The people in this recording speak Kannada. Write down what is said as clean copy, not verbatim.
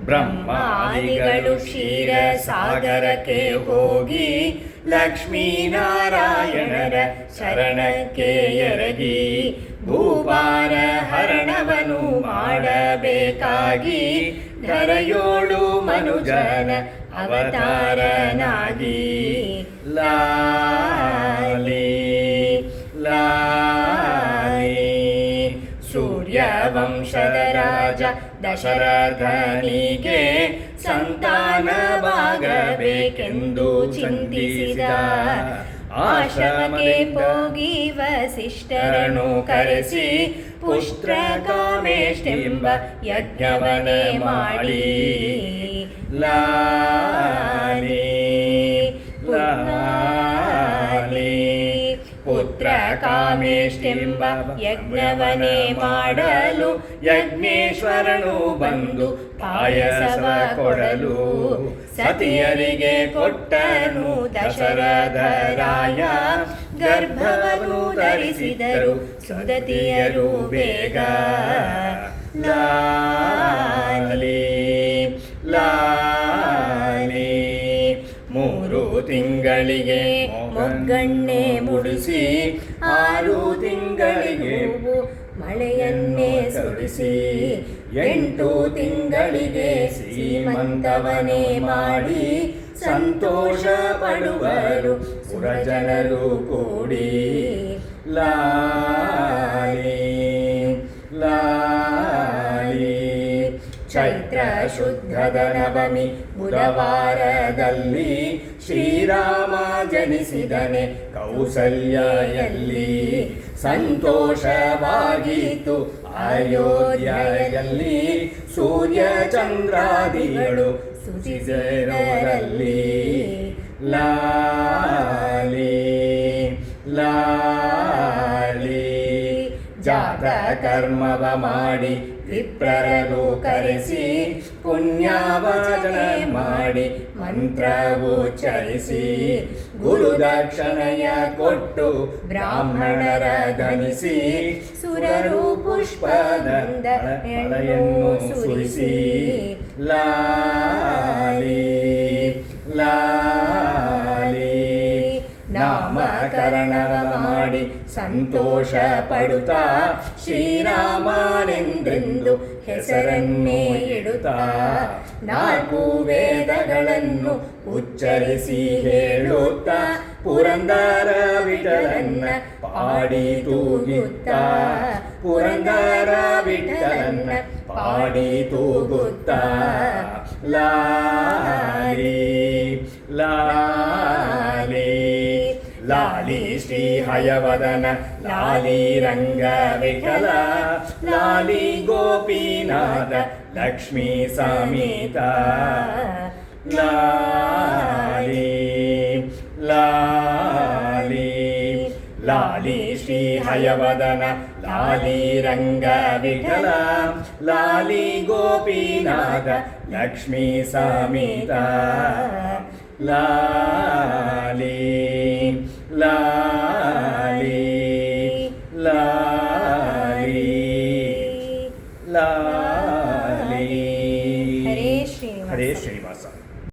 ಬ್ರಹ್ಮಾದಿಗಳು ಕ್ಷೀರ ಸಾಗರಕ್ಕೆ ಹೋಗಿ ಲಕ್ಷ್ಮೀನಾರಾಯಣರ ಶರಣಕ್ಕೆ ಎರಗಿ ಭೂಪಾರ ಹರಣವನು ಮಾಡಬೇಕಾಗಿ ಧರೆಯೋಳು ಮನುಜನ ಅವತಾರನಾಗಿ ಲಾಲಿ ಲಾಲಿ ಸೂರ್ಯವಂಶದ ರಾಜ ದಶರಥನಿಗೆ ಸಂತಾನವಾಗಬೇಕೆಂದು ಚಿಂತಿಸಿದ ಆಶ್ರಮಕ್ಕೆ ಹೋಗಿ ವಸಿಷ್ಠರನ್ನು ಕರೆಸಿ ಪುತ್ರಕಾಮೇಷ್ಟೆಂಬ ಯಜ್ಞವನ್ನೇ ಮಾಡಿ ಲಾಲಿ ಲಾಲಿ ಪುತ್ರ ಕಾಮೇಷ್ಟೆಂಬ ಯಜ್ಞವನ್ನೇ ಮಾಡಲು ಯಜ್ಞೇಶ್ವರನು ಬಂದು ಪಾಯಸವ ಕೊಡಲು ಸತಿಯರಿಗೆ ಕೊಟ್ಟನು ದಶರಥರಾಯ ಗರ್ಭವನ್ನು ಧರಿಸಿದರು ಸುದತಿಯರು ಬೇಗ ಲಾಲಿ ಲಾಲಿ 3 ತಿಂಗಳಿಗೆ ಮೊಗ್ಗಣ್ಣೆ ಮುಡಿಸಿ 6 ತಿಂಗಳಿಗೆ ಮಳೆಯನ್ನೇ ಸುರಿಸಿ 8 ತಿಂಗಳಿಗೆ ಸೀಮಂತವನೇ ಮಾಡಿ ಸಂತೋಷ ಪಡುವರು ಸುರಜನರು ಕೂಡಿ ಲಾಲಿ ಲಾಲಿ ಚೈತ್ರ ಶುದ್ಧದ ನವಮಿ ಬುಧವಾರದಲ್ಲಿ ಶ್ರೀರಾಮ ಜನಿಸಿದನೆ ಕೌಸಲ್ಯಲ್ಲಿ ಸಂತೋಷವಾಗಿತ್ತು ಅಯೋಧ್ಯೆಯಲ್ಲಿ ಸೂರ್ಯ ಚಂದ್ರಾದಿಗಳು ಸುಚಿಸೆರರಲ್ಲಿ ಲಾಲಿ ಲಾಲಿ ಜಾತ ಕರ್ಮವ ಮಾಡಿ ವಿಪ್ರರನ್ನು ಕರೆಸಿ ಪುಣ್ಯಾವಚನೆ ಮಾಡಿ ಮಂತ್ರವುಚ್ಚರಿಸಿ ಗುರುದಕ್ಷಿಣೆಯ ಕೊಟ್ಟು ಬ್ರಾಹ್ಮಣರ ಧನಿಸಿ ಸುರರು ಪುಷ್ಪದಿಂದ ಎಳೆಯನ್ನು ಸುರಿಸಿ ಲಾಲಿ ಲಾಲಿ ನಾಮಕರಣವ ಮಾಡಿ ಸಂತೋಷ ಪಡುತ್ತಾ ಶ್ರೀರಾಮನೆಂದೆಂದು ಹೆಸರನ್ನೇ ಇಡುತ್ತಾ 4 ವೇದಗಳನ್ನು ಉಚ್ಚರಿಸಿ ಹೇಳುತ್ತಾ ಪುರಂದರ ವಿಠಲನ್ನ ಪಾಡಿ ತೂಗುತ್ತಾ ಪುರಂದರ ವಿಠಲನ್ನ ಪಾಡಿ ತೂಗುತ್ತಾ ಲಾಲಿ ಲಾಲಿ ಲಾಲಿ ಶ್ರೀ ಹಯವದನ ಲಾಲಿ ರಂಗ ವಿಠಲ ಲಾಲಿ ಗೋಪಿನಾಥ ಲಕ್ಷ್ಮೀ ಸಮೇತ ಲಾಲಿ ಲಾಲಿ ಲಾಲಿ ಶ್ರೀ ಹಯವದನ ಲಾಲಿ ರಂಗ ವಿಠಲ ಲಾಲಿ ಗೋಪಿನಾಥ ಲಕ್ಷ್ಮೀ ಸಮೇತ ಲಾಲಿ